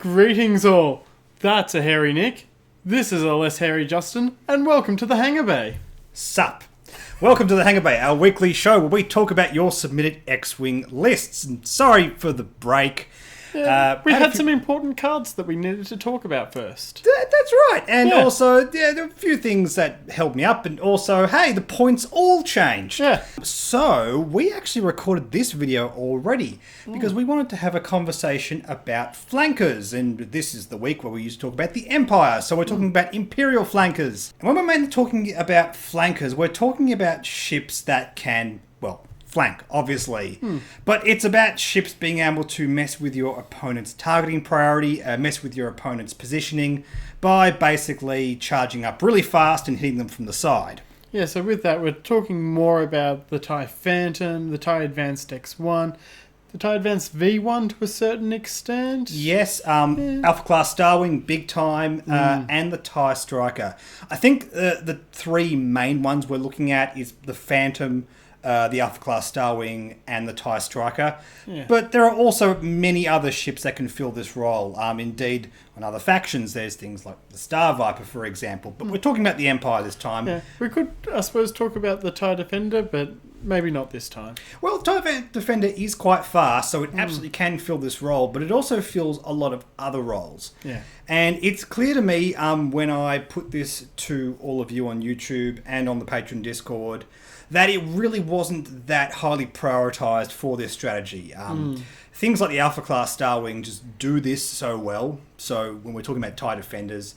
Greetings all. That's a hairy Nick. This is a less hairy Justin, and welcome to the Hangar Bay. Sup. Welcome to the Hangar Bay, our weekly show where we talk about your submitted X-Wing lists. And sorry for the break. Yeah, we had some important cards that we needed to talk about first. That's right. And also, there were a few things that held me up. And also, hey, the points all changed. Yeah. So, we actually recorded this video already because we wanted to have a conversation about flankers. And this is the week where we used to talk about the Empire. So, we're talking about Imperial Flankers. And when we're mainly talking about flankers, we're talking about ships that can, well, flank, obviously. But it's about ships being able to mess with your opponent's targeting priority, mess with your opponent's positioning by basically charging up really fast and hitting them from the side. Yeah, so with that, we're talking more about the TIE Phantom, the TIE Advanced X1, the TIE Advanced V1 to a certain extent. Yes, Alpha Class Starwing, big time, and the TIE Striker. I think the three main ones we're looking at is the Phantom, the Alpha Class Starwing, and the TIE Striker. Yeah. But there are also many other ships that can fill this role. Indeed, on other factions, there's things like the Star Viper, for example. But we're talking about the Empire this time. Yeah, we could, I suppose, talk about the TIE Defender, but maybe not this time. Well, TIE Defender is quite fast, so it absolutely can fill this role, but it also fills a lot of other roles. Yeah. And it's clear to me when I put this to all of you on YouTube and on the Patreon Discord that it really wasn't that highly prioritized for this strategy. Things like the Alpha Class Starwing just do this so well. So when we're talking about TIE Defenders,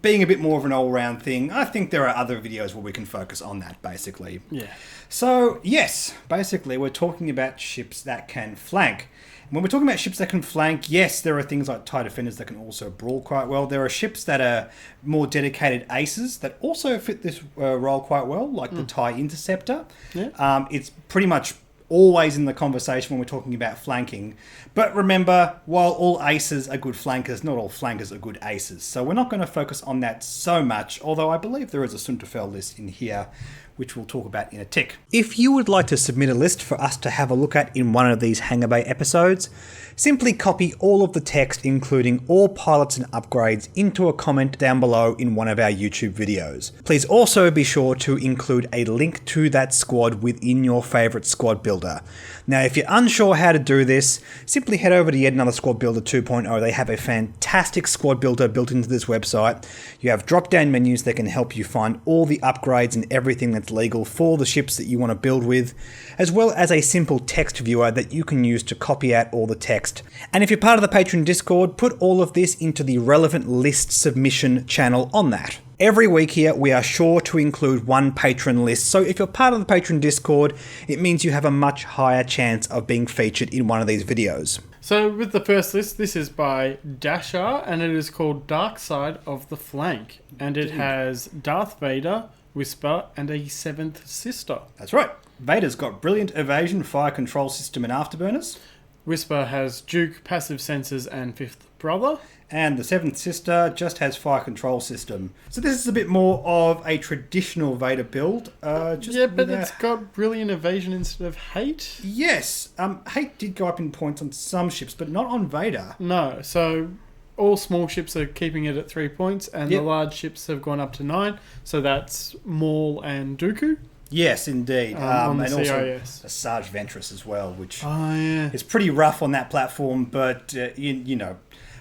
being a bit more of an all-round thing, I think there are other videos where we can focus on that, basically. Yeah. So, yes, basically we're talking about ships that can flank. When we're talking about ships that can flank, yes, there are things like TIE Defenders that can also brawl quite well. There are ships that are more dedicated aces that also fit this role quite well, like the TIE Interceptor. Yeah. It's pretty much always in the conversation when we're talking about flanking. But remember, while all aces are good flankers, not all flankers are good aces. So we're not going to focus on that so much, although I believe there is a Sunterfell list in here, which we'll talk about in a tick. If you would like to submit a list for us to have a look at in one of these Hangar Bay episodes, simply copy all of the text, including all pilots and upgrades, into a comment down below in one of our YouTube videos. Please also be sure to include a link to that squad within your favourite squad builder. Now, if you're unsure how to do this, simply head over to Yet Another Squad Builder 2.0. They have a fantastic squad builder built into this website. You have drop-down menus that can help you find all the upgrades and everything that's legal for the ships that you want to build with, as well as a simple text viewer that you can use to copy out all the text. And if you're part of the Patreon Discord, put all of this into the relevant list submission channel on that. Every week here, we are sure to include one patron list, so if you're part of the Patreon Discord, it means you have a much higher chance of being featured in one of these videos. So with the first list, this is by Dashar, and it is called Dark Side of the Flank. And it has Darth Vader, Whisper, and a seventh sister. That's right. Vader's got brilliant evasion, fire control system, and afterburners. Whisper has Duke, passive sensors, and fifth brother. And the seventh sister just has fire control system. So this is a bit more of a traditional Vader build. It's got brilliant evasion instead of hate. Yes. Hate did go up in points on some ships, but not on Vader. No, so all small ships are keeping it at 3 points, and the large ships have gone up to 9. So that's Maul and Dooku. Yes, indeed. On the and CIS. Also a Sarge Ventress as well, which is is pretty rough on that platform, but you know,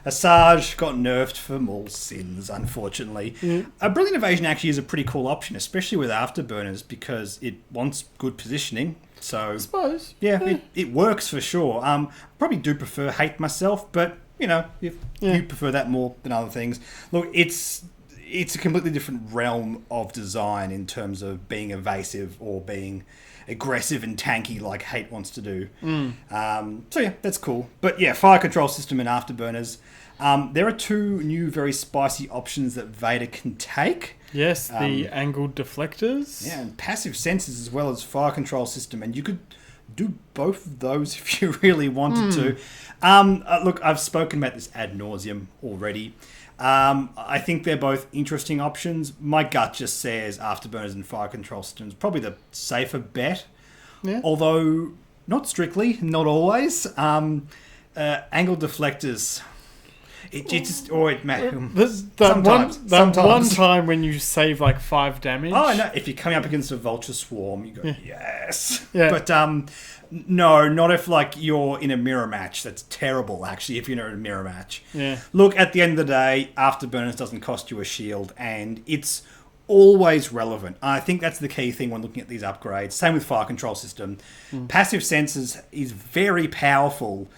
a Sarge got nerfed for Maul's sins, unfortunately. A Brilliant Evasion actually is a pretty cool option, especially with afterburners, because it wants good positioning. So I suppose. Yeah. It works for sure. Probably do prefer hate myself, but you know, if you prefer that more than other things. Look, it's a completely different realm of design in terms of being evasive or being aggressive and tanky like hate wants to do. So yeah, that's cool. But yeah, fire control system and afterburners. There are two new very spicy options that Vader can take. Yes, the angled deflectors. Yeah, and passive sensors as well as fire control system. And you could do both of those if you really wanted to. Look, I've spoken about this ad nauseum already. I think they're both interesting options. My gut just says afterburners and fire control systems probably the safer bet. Yeah. Although not strictly, not always. Angled deflectors. It just or it Sometimes. sometimes. One time when you save like 5 damage. Oh no! If you're coming up against a vulture swarm, you go yes. Yeah. But no, not if like you're in a mirror match. That's terrible. Actually, if you're in a mirror match. Yeah. Look, at the end of the day, Afterburners doesn't cost you a shield, and it's always relevant. I think that's the key thing when looking at these upgrades. Same with fire control system. Passive sensors is very powerful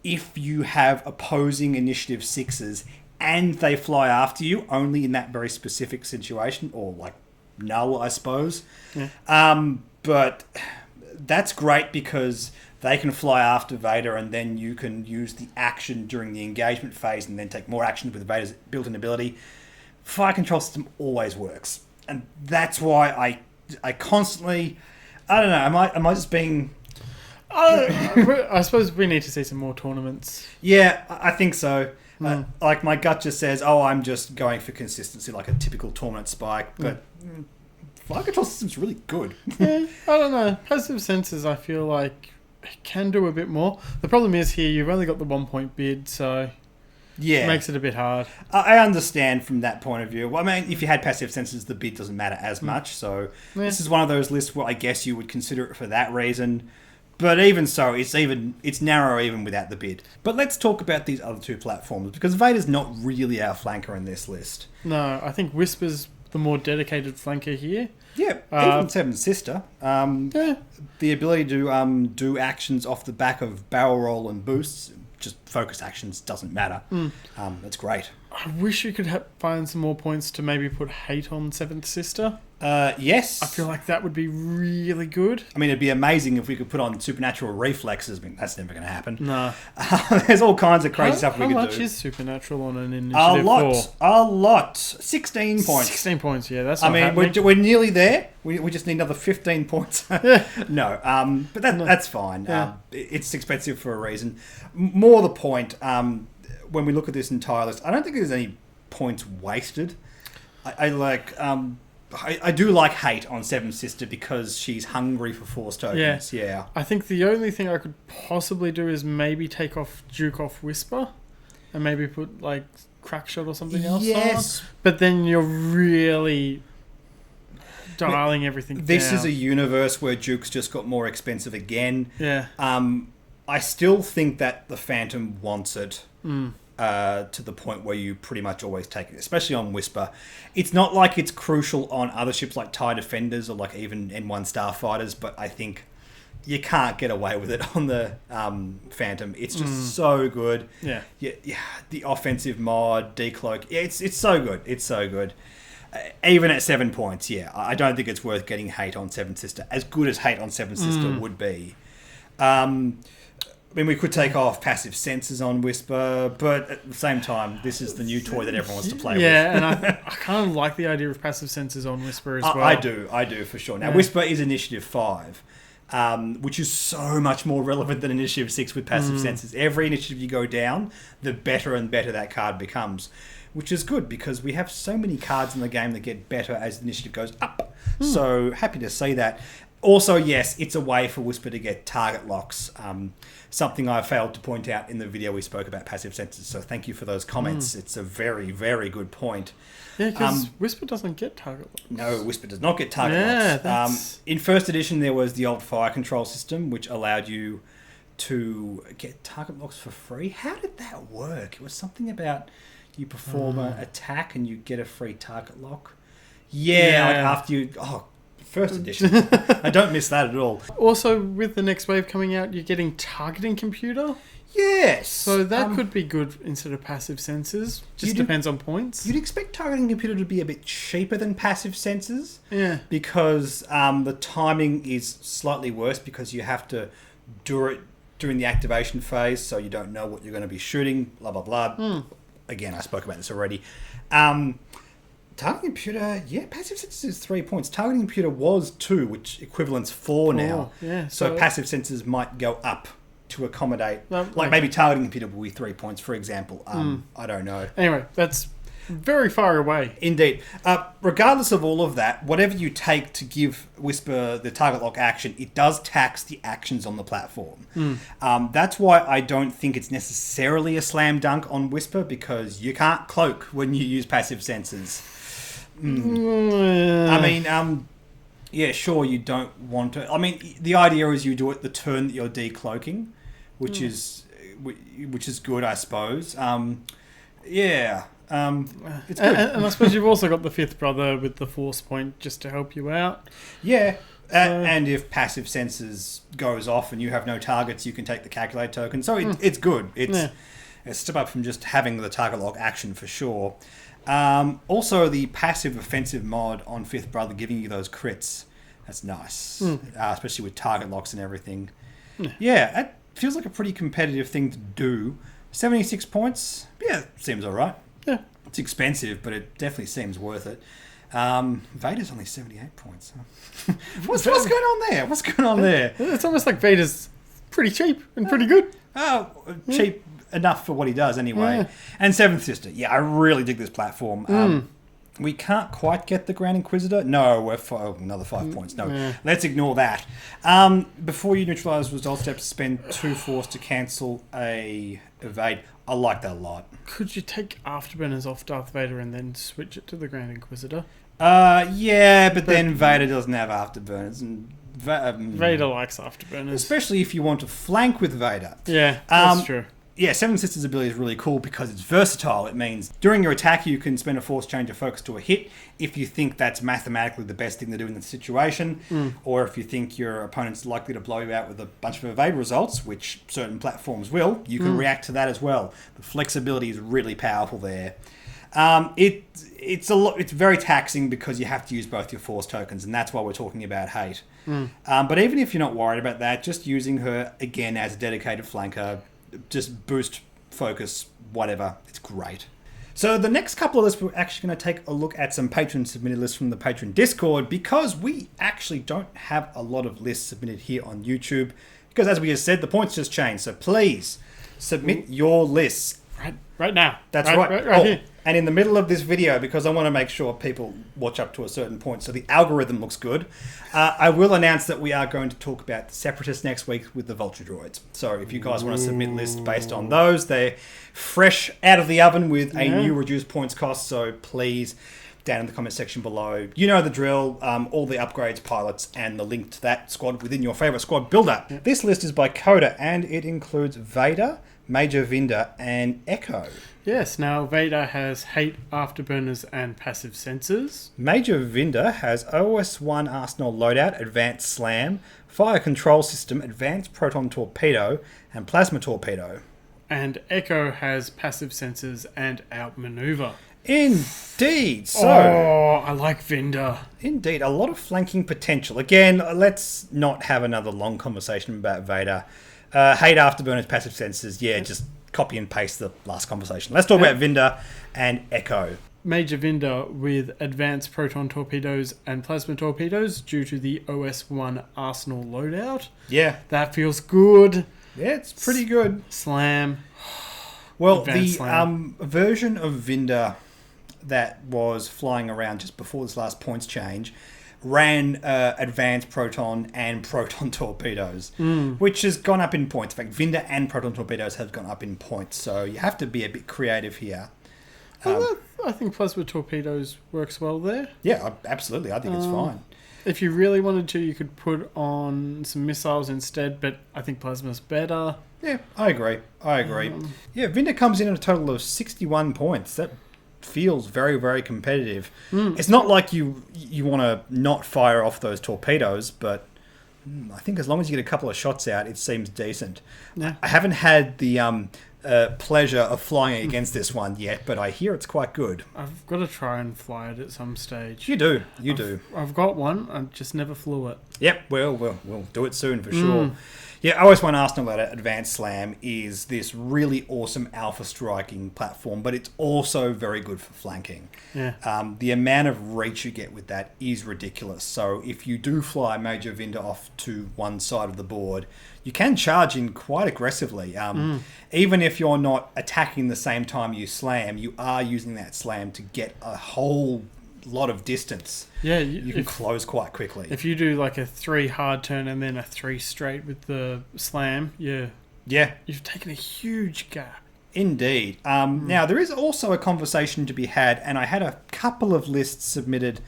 if you have opposing initiative 6s and they fly after you, only in that very specific situation, or like null, I suppose. But that's great because they can fly after Vader, and then you can use the action during the engagement phase and then take more action with Vader's built-in ability. Fire control system always works, and that's why I constantly, I don't know, am I just being... I suppose we need to see some more tournaments. Yeah, I think so. Like my gut just says, I'm just going for consistency, like a typical tournament spike, but fire control system's really good. Yeah, I don't know. Passive sensors, I feel like, can do a bit more. The problem is here, you've only got the 1 point bid, so... Yeah. It makes it a bit hard. I understand from that point of view. Well, I mean, if you had passive sensors, the bid doesn't matter as much. So this is one of those lists where I guess you would consider it for that reason. But even so, it's narrow even without the bid. But let's talk about these other 2 platforms, because Vader's not really our flanker in this list. No, I think Whisper's the more dedicated flanker here. Yeah, even Seven's Sister. The ability to do actions off the back of barrel roll and boosts, just focus actions, doesn't matter. That's great. I wish you could find some more points to maybe put hate on Seventh Sister. Yes. I feel like that would be really good. I mean, it'd be amazing if we could put on supernatural reflexes. I mean, that's never going to happen. No. There's all kinds of crazy stuff we could do. How much is supernatural on an initiative? A lot. 16 points. 16 points, yeah. That's I not mean, happening. we're nearly there. We just need another 15 points. No, but that's fine. Yeah. It's expensive for a reason. More the point, when we look at this entire list, I don't think there's any points wasted. I do like hate on Seven Sister because she's hungry for Force tokens. Yeah. I think the only thing I could possibly do is maybe take off Duke off Whisper and maybe put like Crackshot or something else on. But then you're really dialing everything This down. is a universe where Duke's just got more expensive again. Yeah. I still think that the Phantom wants it. To the point where you pretty much always take it, especially on Whisper. It's not like it's crucial on other ships like TIE Defenders or like even N1 Starfighters, but I think you can't get away with it on the Phantom. It's just so good. Yeah. The offensive mod, decloak. It's so good. It's so good. Even at 7 points, I don't think it's worth getting hate on Seven Sister. As good as hate on Seven Sister would be. I mean, we could take off passive sensors on Whisper, but at the same time, this is the new toy that everyone wants to play with. Yeah, and I kind of like the idea of passive sensors on Whisper as well. I do for sure. Now, Whisper is Initiative 5, which is so much more relevant than Initiative 6 with passive sensors. Every initiative you go down, the better and better that card becomes, which is good because we have so many cards in the game that get better as the initiative goes up. So, happy to see that. Also, yes, it's a way for Whisper to get target locks. Something I failed to point out in the video we spoke about passive sensors. So thank you for those comments. It's a very, very good point. Yeah, because Whisper doesn't get target locks. No, Whisper does not get target locks. In first edition, there was the old fire control system, which allowed you to get target locks for free. How did that work? It was something about you perform an attack and you get a free target lock. Yeah. Like after you... First edition. I don't miss that at all. Also, with the next wave coming out, you're getting targeting computer. Yes. So that could be good instead of passive sensors. Just depends on points. You'd expect targeting computer to be a bit cheaper than passive sensors. Yeah. Because the timing is slightly worse because you have to do it during the activation phase, so you don't know what you're going to be shooting, blah, blah, blah. Again, I spoke about this already. Targeting computer, passive sensors is 3 points. Targeting computer was 2, which equivalents 4 now. Yeah, so passive sensors might go up to accommodate. Like maybe targeting computer will be 3 points, for example. I don't know. Anyway, that's very far away. Indeed. Regardless of all of that, whatever you take to give Whisper the target lock action, it does tax the actions on the platform. That's why I don't think it's necessarily a slam dunk on Whisper, because you can't cloak when you use passive senses. I mean, yeah, sure, you don't want to. I mean, the idea is you do it the turn that you're decloaking, which is good, I suppose. Yeah. It's good. And I suppose you've also got the fifth brother with the force point just to help you out. Yeah. And if passive senses goes off and you have no targets, you can take the calculate token. So it's good. It's a step up from just having the target lock action for sure. Also, the passive offensive mod on fifth brother giving you those crits. That's nice. Especially with target locks and everything. Yeah, it feels like a pretty competitive thing to do. 76 points. Yeah, seems all right. Yeah. It's expensive, but it definitely seems worth it. Vader's only 78 points. What's going on there? What's going on there? It's almost like Vader's pretty cheap and pretty good. Oh, cheap enough for what he does anyway. Yeah. And Seventh Sister. Yeah, I really dig this platform. We can't quite get the Grand Inquisitor. No, we're another 5 points. No, let's ignore that. Before you neutralise result steps, spend 2 force to cancel a evade. I like that a lot. Could you take Afterburners off Darth Vader and then switch it to the Grand Inquisitor? Yeah, but then Vader doesn't have Afterburners. And Vader likes Afterburners. Especially if you want to flank with Vader. Yeah, that's true. Yeah, Seven Sisters' ability is really cool because it's versatile. It means during your attack, you can spend a force change of focus to a hit if you think that's mathematically the best thing to do in the situation, or if you think your opponent's likely to blow you out with a bunch of evade results, which certain platforms will, you can react to that as well. The flexibility is really powerful there. It's very taxing because you have to use both your force tokens, and that's why we're talking about hate. But even if you're not worried about that, just using her again as a dedicated flanker, just boost focus, whatever. It's great. So the next couple of lists, we're actually going to take a look at some patron submitted lists from the Patreon Discord, because we actually don't have a lot of lists submitted here on YouTube, because as we just said, the points just changed. So please submit your lists. Right now. That's right here. And in the middle of this video, because I want to make sure people watch up to a certain point so the algorithm looks good, I will announce that we are going to talk about the Separatists next week with the Vulture Droids. So if you guys want to submit lists based on those, they're fresh out of the oven with a new reduced points cost. So please, down in the comment section below, you know the drill, all the upgrades, pilots, and the link to that squad within your favourite squad builder. This list is by Coda, and it includes Vader, Major Vinder, and Echo. Yes, now Vader has hate, afterburners, and passive sensors. Major Vinder has OS1 Arsenal loadout, advanced slam, fire control system, advanced proton torpedo, and plasma torpedo. And Echo has passive sensors and outmaneuver. Indeed. So, I like Vinder. Indeed, a lot of flanking potential. Again, let's not have another long conversation about Vader. Hate, afterburners, passive sensors. Just copy and paste the last conversation. Let's talk about Vinder and Echo. Major Vinder with advanced proton torpedoes and plasma torpedoes due to the OS1 Arsenal loadout. Yeah. That feels good. Yeah, it's pretty good. Slam. Well, the version of Vinder that was flying around just before this last points change ran advanced proton and proton torpedoes, which has gone up in points. In fact, Vinder and proton torpedoes have gone up in points, so you have to be a bit creative here. I think plasma torpedoes works well there. Yeah, absolutely. I think it's fine. If you really wanted to, you could put on some missiles instead, but I think plasma's better. Yeah, I agree. Yeah, Vinder comes in at a total of 61 points. That feels very, very competitive. It's not like you want to not fire off those torpedoes, but I think as long as you get a couple of shots out, it seems decent. Yeah. I haven't had the pleasure of flying against this one yet, but I hear it's quite good. I've got to try and fly it at some stage. You do. I've got one. I just never flew it. Yep, we'll do it soon for sure. Yeah, OS1 Arsenal at Advanced Slam is this really awesome alpha striking platform, but it's also very good for flanking. Yeah. The amount of reach you get with that is ridiculous. So if you do fly Major Vinder off to one side of the board, you can charge in quite aggressively. Even if you're not attacking the same time you slam, you are using that slam to get a whole lot of distance. Yeah, you can close quite quickly. If you do like a 3 hard turn and then a 3 straight with the slam, you've taken a huge gap. Indeed. Now, there is also a conversation to be had, and I had a couple of lists submitted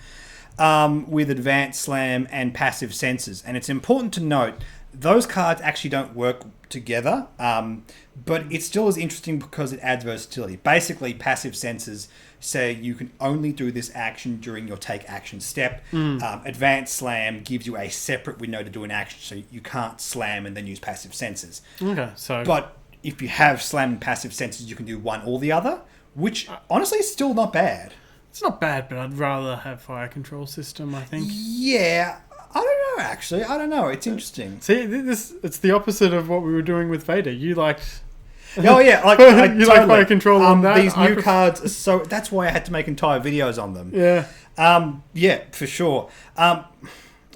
with Advanced Slam and Passive Senses, and it's important to note those cards actually don't work together, but it still is interesting because it adds versatility. Basically, Passive Senses say you can only do this action during your take action step. Advanced Slam gives you a separate window to do an action, so you can't slam and then use Passive Senses. Okay, so... But if you have Slam and Passive Senses, you can do one or the other, which honestly is still not bad. It's not bad, but I'd rather have Fire Control System, I think. Yeah, I don't know, actually. I don't know. It's interesting. See, it's the opposite of what we were doing with Vader. You liked... Oh yeah, like you like Fire Control on that. These new cards are so that's why I had to make entire videos on them. Yeah. Yeah, for sure.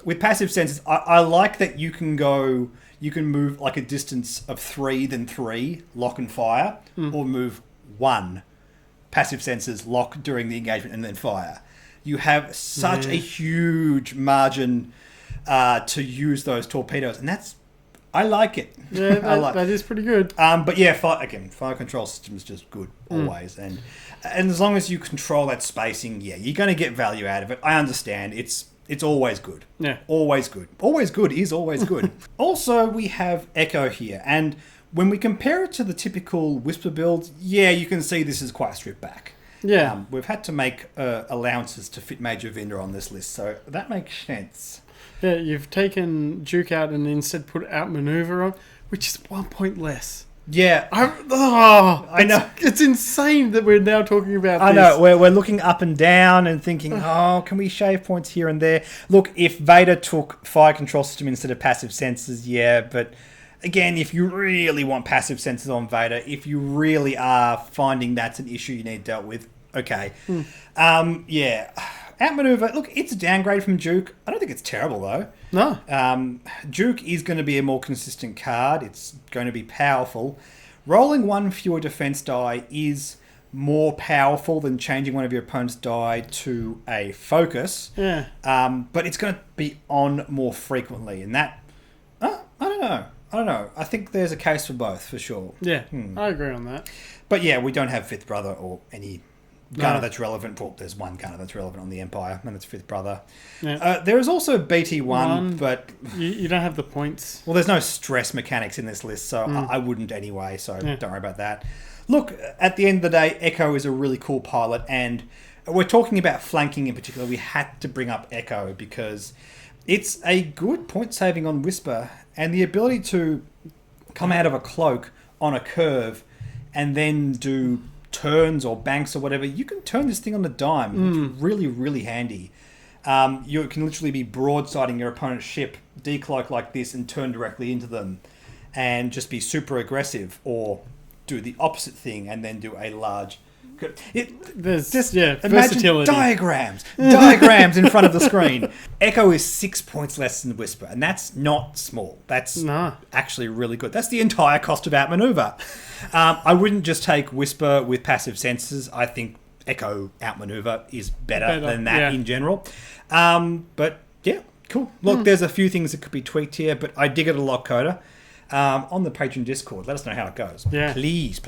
With Passive Senses, I like that you can move like a distance of 3, then 3, lock and fire, or move 1. Passive Senses, lock during the engagement and then fire. You have such a huge margin to use those torpedoes, and I like it. Yeah, that is pretty good. But yeah, Fire Control System is just good always, and as long as you control that spacing, you're going to get value out of it. I understand it's always good. Yeah, always good. Always good is always good. Also, we have Echo here, and when we compare it to the typical Whisper build, you can see this is quite stripped back. Yeah, we've had to make allowances to fit Major Vinder on this list, so that makes sense. Yeah, you've taken Duke out and instead put Outmaneuver on, which is 1 point less. Yeah. I know. It's insane that we're now talking about this. I know. We're looking up and down and thinking, can we shave points here and there? Look, if Vader took Fire Control System instead of Passive Senses, but again, if you really want Passive Senses on Vader, if you really are finding that's an issue you need dealt with, okay. Outmaneuver, look, it's a downgrade from Duke. I don't think it's terrible, though. No. Duke is going to be a more consistent card. It's going to be powerful. Rolling 1 fewer defense die is more powerful than changing one of your opponent's die to a focus. Yeah. But it's going to be on more frequently. And that... I don't know. I think there's a case for both, for sure. Yeah, I agree on that. But yeah, we don't have Fifth Brother or any... Gunner that's relevant. Well, there's one Gunner that's relevant on the Empire, and it's Fifth Brother. Yeah. There is also BT1, but... You don't have the points. Well, there's no stress mechanics in this list, so I wouldn't anyway, so don't worry about that. Look, at the end of the day, Echo is a really cool pilot, and we're talking about flanking in particular. We had to bring up Echo because it's a good point saving on Whisper, and the ability to come out of a cloak on a curve and then do... turns or banks or whatever, you can turn this thing on a dime. It's really, really handy. You can literally be broadsiding your opponent's ship, decloak like this and turn directly into them and just be super aggressive, or do the opposite thing and then do a large... There's imagine versatility. Diagrams in front of the screen. Echo is 6 points less than Whisper, and that's not small. That's actually really good. That's the entire cost of Outmaneuver. I wouldn't just take Whisper with Passive Senses. I think Echo Outmaneuver is better than that in general. But yeah, cool. Look, there's a few things that could be tweaked here, but I dig it a lot, Coda. On the Patreon Discord. Let us know how it goes. Yeah. Please.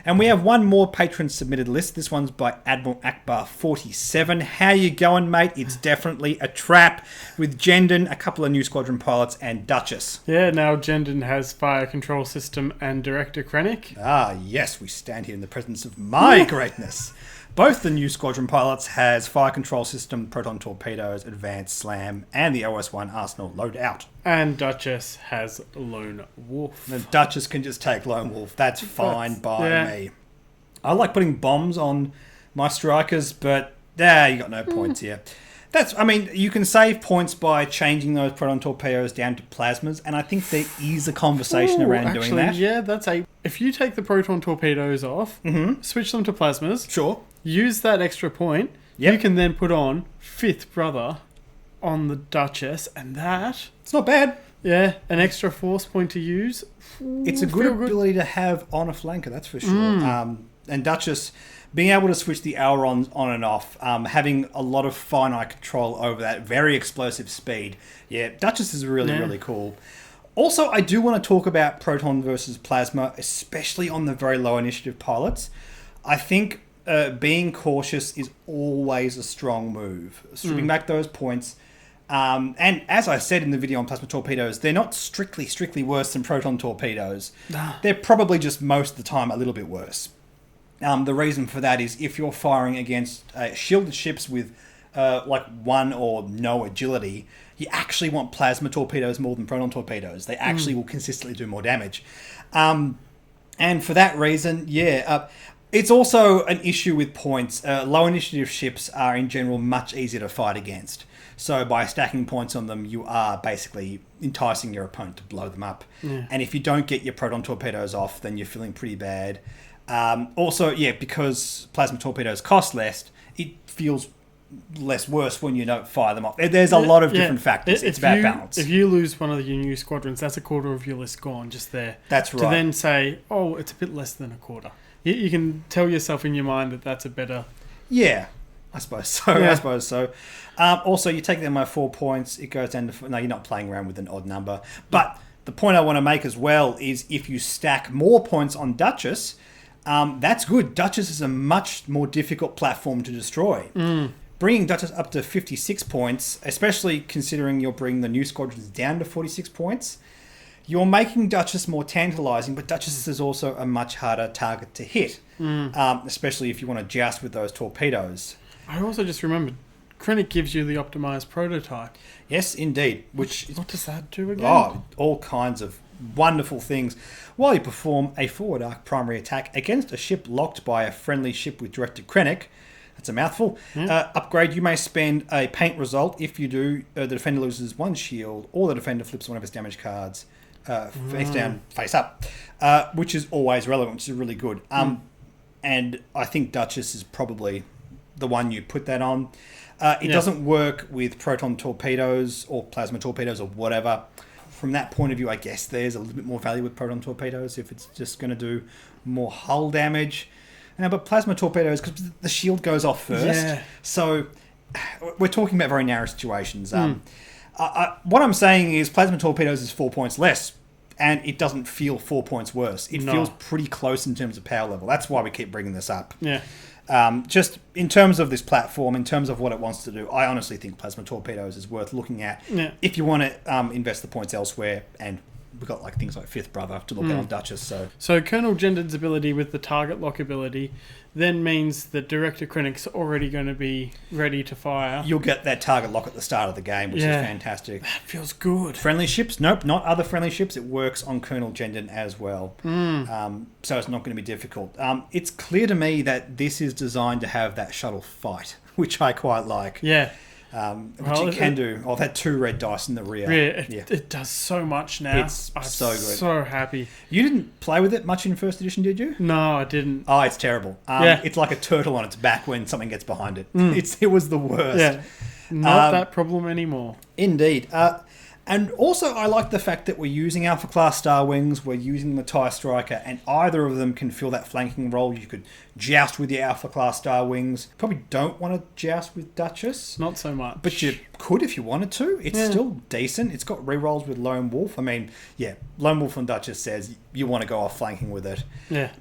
And we have one more patron submitted list. This one's by Admiral Ackbar 47. How you going, mate? It's definitely a trap with Jendon, a couple of new squadron pilots, and Duchess. Yeah, now Jendon has Fire Control System and Director Krennic. Ah, yes, we stand here in the presence of my greatness. Both the new squadron pilots has Fire Control System, Proton Torpedoes, Advanced Slam, and the OS1 Arsenal loadout. And Duchess has Lone Wolf. The Duchess can just take Lone Wolf. That's fine by me. I like putting bombs on my strikers, but you got no points here. I mean, you can save points by changing those proton torpedoes down to plasmas, and I think there is a conversation around doing that. Yeah, if you take the proton torpedoes off, switch them to plasmas, Sure. use that extra point, you can then put on Fifth Brother on the Duchess, and that... It's not bad. Yeah, an extra force point to use. It's a good ability to have on a flanker, that's for sure. And Duchess, being able to switch the ailerons on and off, having a lot of finite control over that very explosive speed. Yeah, Duchess is really cool. Also, I do want to talk about proton versus plasma, especially on the very low initiative pilots. I think being cautious is always a strong move. Stripping back those points. And as I said in the video on plasma torpedoes, they're not strictly worse than proton torpedoes. They're probably just most of the time a little bit worse. The reason for that is if you're firing against shielded ships with like 1 or no agility, you actually want plasma torpedoes more than proton torpedoes. They actually will consistently do more damage. And for that reason, it's also an issue with points. Low initiative ships are in general much easier to fight against. So by stacking points on them, you are basically enticing your opponent to blow them up. Yeah. And if you don't get your proton torpedoes off, then you're feeling pretty bad. Also, because plasma torpedoes cost less, it feels less worse when you don't fire them off. There's a lot of different factors. It's about balance. If you lose one of your new squadrons, that's a quarter of your list gone just there. That's right. To then say, oh, it's a bit less than a quarter. You can tell yourself in your mind that that's a better... Yeah, I suppose so. Also, you take them by 4 points, it goes down to... No, you're not playing around with an odd number. But the point I want to make as well is if you stack more points on Duchess, that's good. Duchess is a much more difficult platform to destroy. Bringing Duchess up to 56 points, especially considering you're bringing the new squadrons down to 46 points, you're making Duchess more tantalising, but Duchess is also a much harder target to hit, especially if you want to joust with those torpedoes. I also just remembered, Krennic gives you the optimised prototype. Yes, indeed. What does that do again? Oh, all kinds of wonderful things. While you perform a forward arc primary attack against a ship locked by a friendly ship with directed Krennic, that's a mouthful, upgrade, you may spend a paint result. If you do, the defender loses 1 shield, or the defender flips one of his damage cards face down, face up, which is always relevant, which is really good. And I think Duchess is probably the one you put that on. It doesn't work with proton torpedoes or plasma torpedoes or whatever. From that point of view, I guess there's a little bit more value with proton torpedoes if it's just going to do more hull damage. But plasma torpedoes, because the shield goes off first. So we're talking about very narrow situations. What I'm saying is plasma torpedoes is 4 points less, and it doesn't feel 4 points worse. It feels pretty close in terms of power level. That's why we keep bringing this up. Just in terms of this platform, in terms of what it wants to do, I honestly think plasma torpedoes is worth looking at if you want to invest the points elsewhere. And we've got things like Fifth Brother to look at on Duchess. So Colonel Jenden's ability with the target lock ability then means that Director Krennic's already going to be ready to fire. You'll get that target lock at the start of the game, which is fantastic. That feels good. Friendly ships? Nope, not other friendly ships. It works on Colonel Jenden as well. So it's not going to be difficult. It's clear to me that this is designed to have that shuttle fight, which I quite like. Which it can do. Oh, that 2 red dice in the rear. It does so much now. It's so good. So happy. You didn't play with it much in first edition, did you? No, I didn't. Oh, it's terrible. It's like a turtle on its back when something gets behind it. It was the worst. Not that problem anymore. Indeed. And also, I like the fact that we're using Alpha Class Star Wings, we're using the TIE Striker, and either of them can fill that flanking role. You could joust with your Alpha Class Star Wings. Probably don't want to joust with Duchess. Not so much. But you could if you wanted to. It's still decent. It's got rerolls with Lone Wolf. I mean, Lone Wolf and Duchess says you want to go off flanking with it.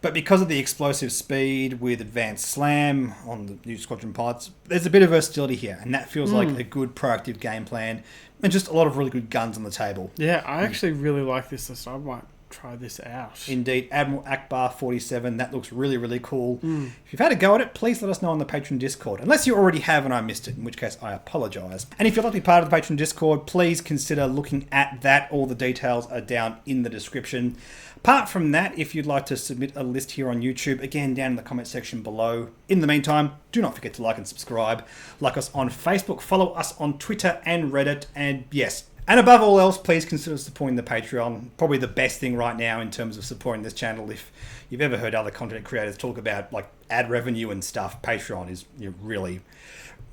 But because of the explosive speed with Advanced Slam on the new Squadron pilots, there's a bit of versatility here, and that feels like a good proactive game plan. And just a lot of really good guns on the table. I actually really like this list. I might try this out. Indeed, Admiral Ackbar 47. That looks really, really cool. If you've had a go at it, please let us know on the Patreon Discord. Unless you already have and I missed it, in which case I apologise. And if you'd like to be part of the Patreon Discord, please consider looking at that. All the details are down in the description. Apart from that, if you'd like to submit a list here on YouTube, again, down in the comment section below. In the meantime, do not forget to like and subscribe. Like us on Facebook, follow us on Twitter and Reddit, and yes. And above all else, please consider supporting the Patreon. Probably the best thing right now in terms of supporting this channel. If you've ever heard other content creators talk about like ad revenue and stuff, Patreon is really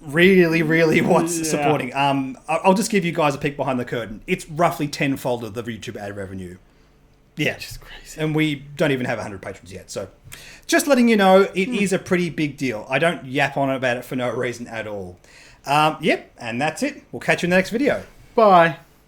what's supporting. I'll just give you guys a peek behind the curtain. It's roughly tenfold of the YouTube ad revenue. Yeah, Just crazy. and we don't even have 100 patrons yet. So just letting you know, it is a pretty big deal. I don't yap on about it for no reason at all. Yep, and that's it. We'll catch you in the next video. Bye.